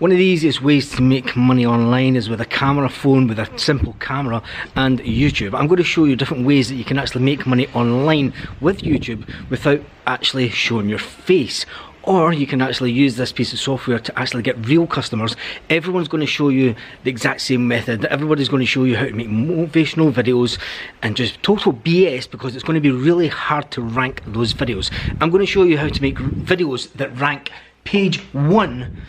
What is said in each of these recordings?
One of the easiest ways to make money online is with a camera phone, with a simple camera and YouTube. I'm going to show you different ways that you can actually make money online with YouTube without actually showing your face. Or you can actually use this piece of software to actually get real customers. Everyone's going to show you the exact same method. Everybody's going to show you how to make motivational videos and just total BS, because it's going to be really hard to rank those videos. I'm going to show you how to make videos that rank page 1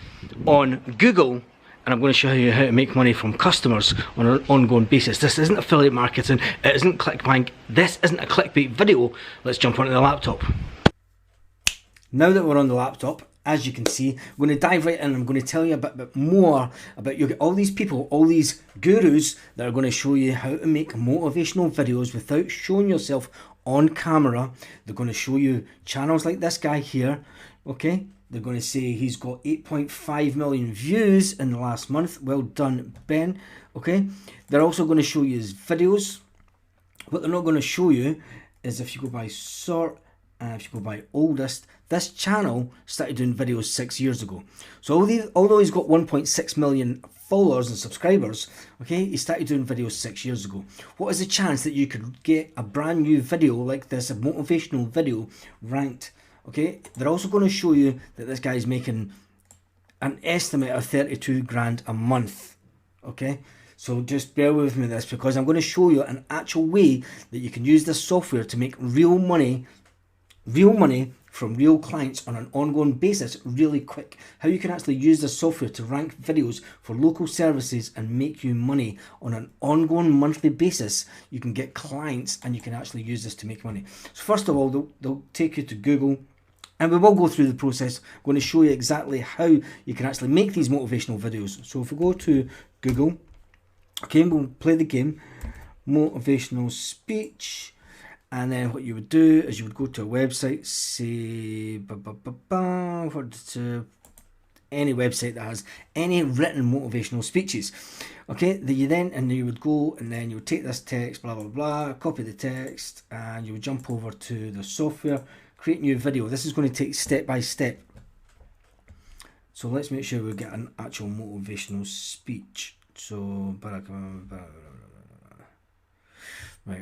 on Google, and I'm going to show you how to make money from customers on an ongoing basis. This isn't affiliate marketing, it isn't clickbank, this isn't a clickbait video. Let's jump onto the laptop. Now that we're on the laptop, as you can see, I'm going to dive right in. I'm going to tell you a bit more about, you get all these people, all these gurus that are going to show you how to make motivational videos without showing yourself on camera. They're going to show you channels like this guy here, okay? They're going to say he's got 8.5 million views in the last month. Well done, Ben, okay? They're also going to show you his videos. What they're not going to show you is if you go by sort, if you go by oldest, this channel started doing videos 6 years ago. So although he's got 1.6 million followers and subscribers, okay, he started doing videos 6 years ago. What is the chance that you could get a brand new video like this, a motivational video, ranked? Okay, they're also going to show you that this guy's making an estimate of 32 grand a month. Okay, so just bear with me with this, because I'm going to show you an actual way that you can use this software to make real money from real clients on an ongoing basis really quick. How you can actually use this software to rank videos for local services and make you money on an ongoing monthly basis. You can get clients and you can actually use this to make money. So first of all, they'll take you to Google, and we will go through the process. I'm going to show you exactly how you can actually make these motivational videos. So if we go to Google, okay, we'll play the game, motivational speech. And then what you would do is you would go to a website, say, any website that has any written motivational speeches. Okay, and you would go, and then you would take this text, blah, blah, blah, copy the text, and you would jump over to the software, create new video. This is going to take step by step. So let's make sure we get an actual motivational speech. So, right,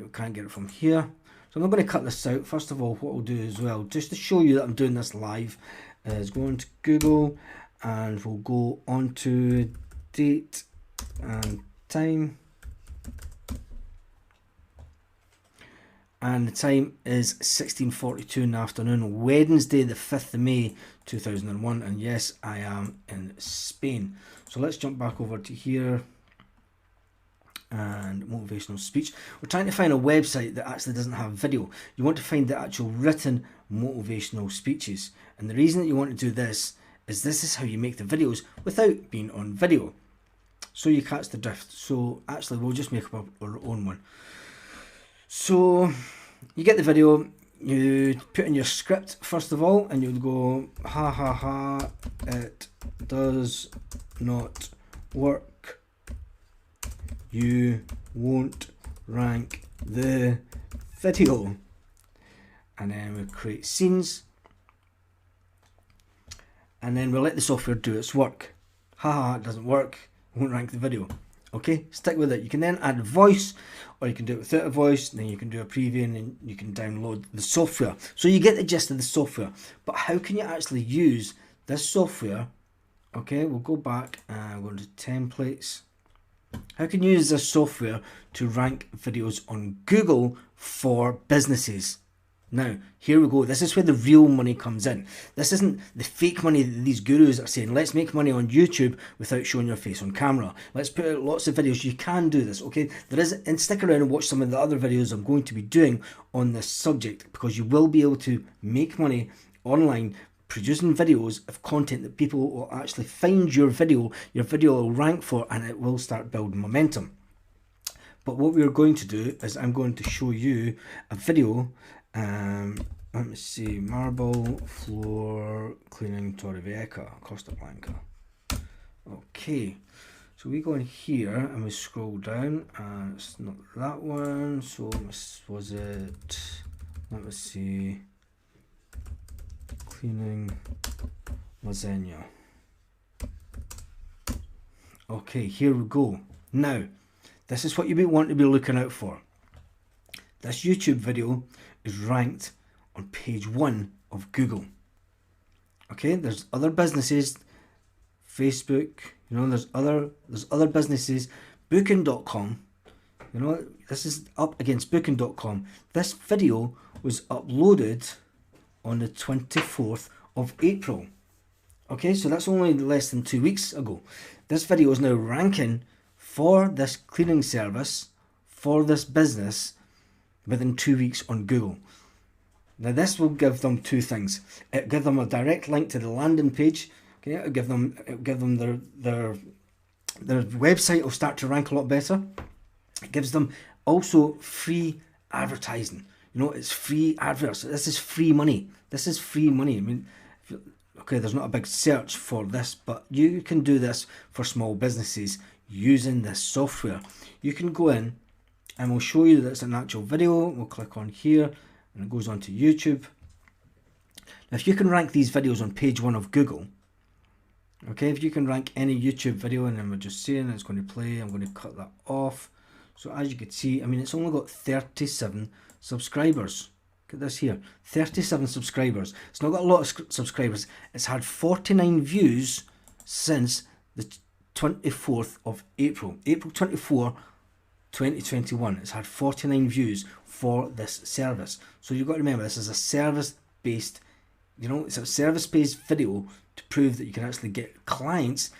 we can't get it from here. So I'm not going to cut this out. First of all, what I'll do as well, just to show you that I'm doing this live, is go into Google and we'll go on to date and time. And the time is 16:42 in the afternoon, Wednesday the 5th of May 2001. And yes, I am in Spain. So let's jump back over to here. And motivational speech. We're trying to find a website that actually doesn't have video. You want to find the actual written motivational speeches, and the reason that you want to do this is how you make the videos without being on video. So you catch the drift. So actually we'll just make up our own one. So you get the video, you put in your script first of all, and you'll go, ha ha ha, it does not work. You won't rank the video. And then we'll create scenes, and then we'll let the software do its work. Haha, it doesn't work, won't rank the video. Okay, stick with it. You can then add a voice, or you can do it without a voice, then you can do a preview, and then you can download the software. So you get the gist of the software. But how can you actually use this software? Okay, we'll go back and go to templates. How can you use this software to rank videos on Google for businesses? Now, here we go. This is where the real money comes in. This isn't the fake money that these gurus are saying, let's make money on YouTube without showing your face on camera. Let's put out lots of videos. You can do this, okay? And stick around and watch some of the other videos I'm going to be doing on this subject, because you will be able to make money online producing videos of content that people will actually find your video will rank for, and it will start building momentum. But what we're going to do is I'm going to show you a video. Let me see, marble floor cleaning Torrevieja, Costa Blanca. Okay, so we go in here and we scroll down, and it's not that one. So was it, let me see, cleaning lasagna. Okay, here we go. Now, this is what you want to be looking out for. This YouTube video is ranked on page 1 of Google. Okay, there's other businesses, Facebook, you know, there's other businesses, booking.com, you know, this is up against booking.com. This video was uploaded on the 24th of April. Okay, so that's only less than 2 weeks ago. This video is now ranking for this cleaning service, for this business, within 2 weeks on Google. Now this will give them two things. It'll give them a direct link to the landing page. Okay, it'll give them their website will start to rank a lot better. It gives them also free advertising. You know, it's free adverts. This is free money. This is free money. I mean, okay, there's not a big search for this, but you can do this for small businesses using this software. You can go in and we'll show you that it's an actual video. We'll click on here and it goes on to YouTube. Now, if you can rank these videos on page 1 of Google, okay, if you can rank any YouTube video, and then we're just saying it's going to play, I'm going to cut that off. So as you can see, I mean, it's only got 37 subscribers. Look at this here, 37 subscribers. It's not got a lot of subscribers. It's had 49 views since the 24th of April. April 24, 2021. It's had 49 views for this service. So you've got to remember, this is a service-based, you know, it's a service-based video to prove that you can actually get clients,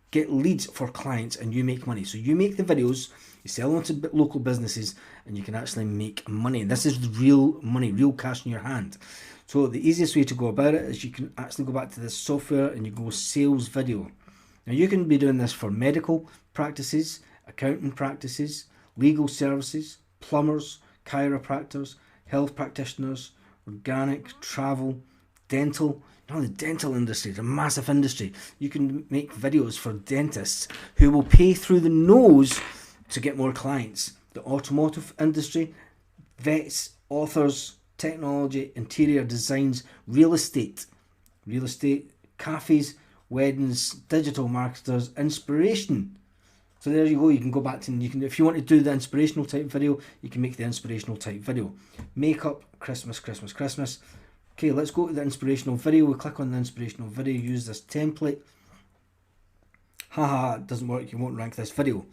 get leads for clients, and you make money. So you make the videos, you sell them to local businesses, and you can actually make money. This is real money, real cash in your hand. So the easiest way to go about it is you can actually go back to this software and you go sales video. Now you can be doing this for medical practices, accounting practices, legal services, plumbers, chiropractors, health practitioners, organic, travel, dental. You know, the dental industry is a massive industry. You can make videos for dentists who will pay through the nose to get more clients. The automotive industry, vets, authors, technology, interior designs, real estate, cafes, weddings, digital marketers, inspiration. So there you go. You can go back to, you can, if you want to do the inspirational type video, you can make the inspirational type video. Makeup, Christmas, Christmas, Christmas. Okay, let's go to the inspirational video. We click on the inspirational video, use this template. Haha, it doesn't work, you won't rank this video,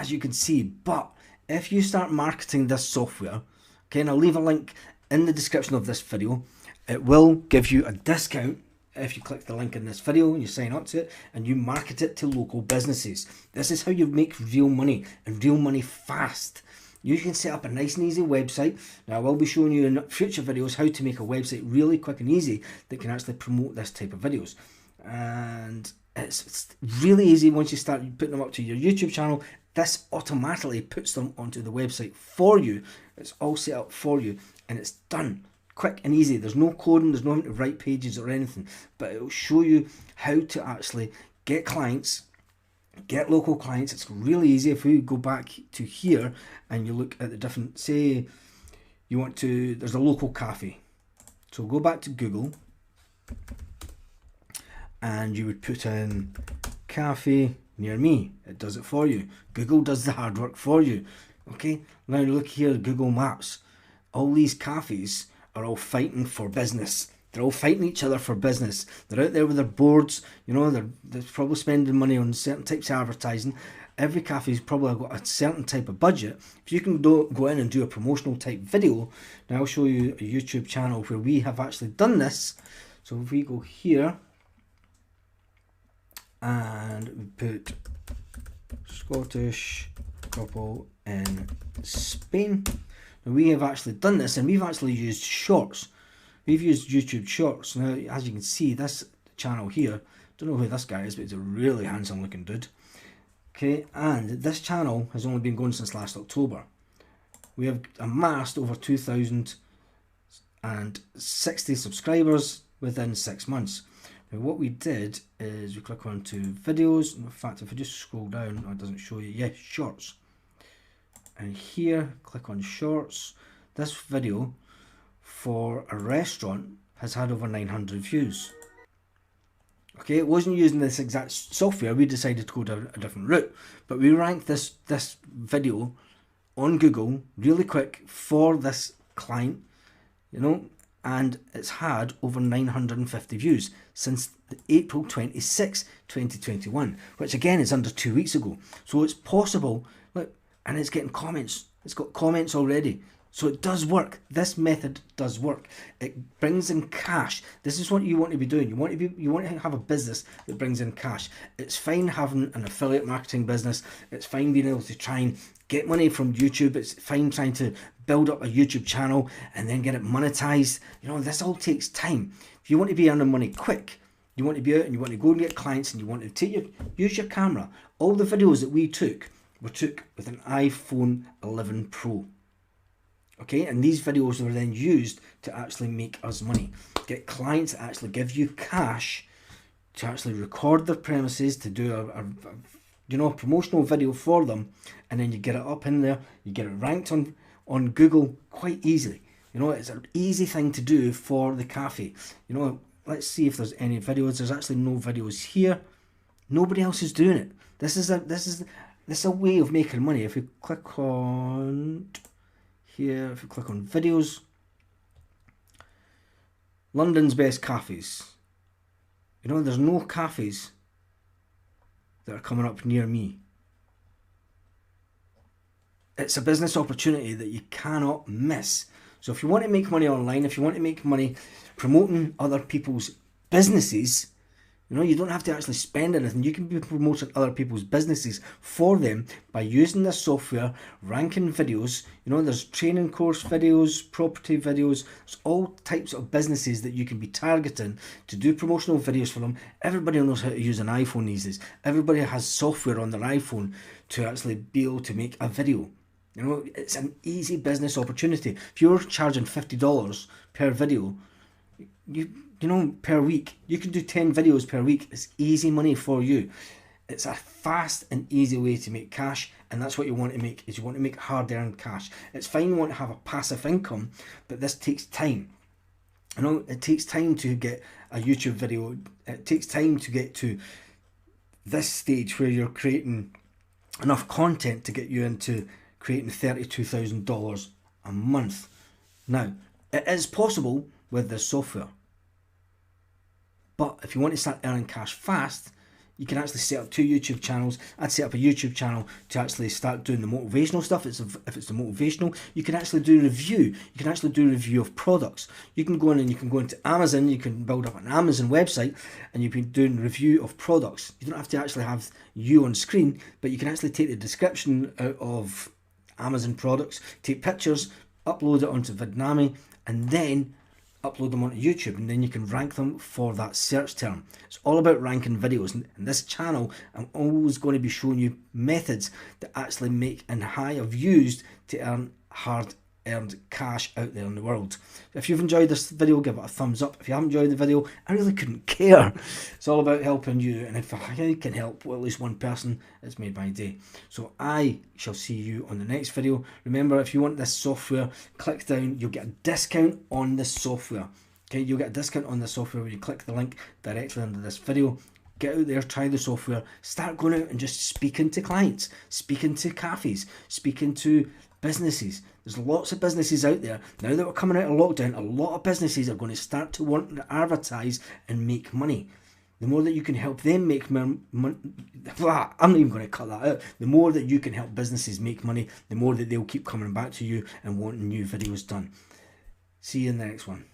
as you can see. But if you start marketing this software, okay, and I'll leave a link in the description of this video, it will give you a discount if you click the link in this video and you sign up to it and you market it to local businesses. This is how you make real money, and real money fast. You can set up a nice and easy website. Now I will be showing you in future videos how to make a website really quick and easy that can actually promote this type of videos. And it's really easy. Once you start putting them up to your YouTube channel, this automatically puts them onto the website for you. It's all set up for you and it's done quick and easy. There's no coding, there's no having to write pages or anything, but it will show you how to actually get clients, get local clients. It's really easy. If we go back to here and you look at the different, say you want to, there's a local cafe. So go back to Google and you would put in cafe near me. It does it for you. Google does the hard work for you. Okay, now look here, Google Maps. All these cafes are all fighting for business. They're all fighting each other for business. They're out there with their boards, you know, they're probably spending money on certain types of advertising. Every cafe's probably got a certain type of budget. If you can go in and do a promotional type video, now I'll show you a YouTube channel where we have actually done this. So if we go here and we put Scottish couple in Spain. Now we have actually done this and we've actually used shorts. We've used YouTube shorts. Now as you can see, this channel here, don't know who this guy is, but he's a really handsome looking dude. Okay, and this channel has only been going since last October. We have amassed over 2,060 subscribers within 6 months. Now what we did is we click on to videos. In fact, if I just scroll down, it doesn't show you. Yes, shorts. And here, click on shorts. This video for a restaurant has had over 900 views. Okay, it wasn't using this exact software. We decided to go down a different route, but we ranked this video on Google really quick for this client, you know, and it's had over 950 views since April 26, 2021, which again is under 2 weeks ago. So it's possible, look, and it's getting comments. It's got comments already. So it does work. This method does work. It brings in cash. This is what you want to be doing. You want to have a business that brings in cash. It's fine having an affiliate marketing business. It's fine being able to try and get money from YouTube. It's fine trying to build up a YouTube channel and then get it monetized. You know, this all takes time. If you want to be earning money quick, you want to be out and you want to go and get clients and you want to use your camera. All the videos that we took were took with an iPhone 11 Pro. Okay, and these videos were then used to actually make us money. Get clients to actually give you cash to actually record their premises, to do a promotional video for them, and then you get it up in there, you get it ranked on Google quite easily. You know, it's an easy thing to do for the cafe. You know, let's see if there's any videos. There's actually no videos here. Nobody else is doing it. This is a way of making money. If you click on here, if you click on videos, London's best cafes. You know, there's no cafes that are coming up near me. It's a business opportunity that you cannot miss. So if you want to make money online, if you want to make money promoting other people's businesses, you know, you don't have to actually spend anything. You can be promoting other people's businesses for them by using this software, ranking videos. You know, there's training course videos, property videos. There's all types of businesses that you can be targeting to do promotional videos for them. Everybody knows how to use an iPhone these days. Everybody has software on their iPhone to actually be able to make a video. You know, it's an easy business opportunity. If you're charging $50 per video, you know, per week, you can do 10 videos per week. It's easy money for you. It's a fast and easy way to make cash, and that's what you want to make, is you want to make hard-earned cash. It's fine you want to have a passive income, but this takes time. You know, it takes time to get a YouTube video. It takes time to get to this stage where you're creating enough content to get you into creating $32,000 a month. Now, it is possible with this software. But if you want to start earning cash fast, you can actually set up 2 YouTube channels. I'd set up a YouTube channel to actually start doing the motivational stuff. If it's the motivational, you can actually do review. You can actually do review of products. You can go in and you can go into Amazon. You can build up an Amazon website and you've been doing review of products. You don't have to actually have you on screen, but you can actually take the description out of Amazon products, take pictures, upload it onto Vidnami, and then upload them onto YouTube, and then you can rank them for that search term. It's all about ranking videos. In this channel, I'm always going to be showing you methods that actually make and I have used to earn hard-earned cash out there in the world. If you've enjoyed this video, give it a thumbs up. If you haven't enjoyed the video, I really couldn't care. It's all about helping you, and if I can help at least one person, it's made my day. So I shall see you on the next video. Remember, if you want this software, click down. You'll get a discount on this software. Okay, you'll get a discount on the software when you click the link directly under this video. Get out there, try the software, start going out and just speaking to clients, speaking to cafes, speaking to businesses. There's lots of businesses out there. Now that we're coming out of lockdown, a lot of businesses are going to start to want to advertise and make money. The more that you can help them make money, I'm not even going to cut that out. The more that you can help businesses make money, the more that they'll keep coming back to you and wanting new videos done. See you in the next one.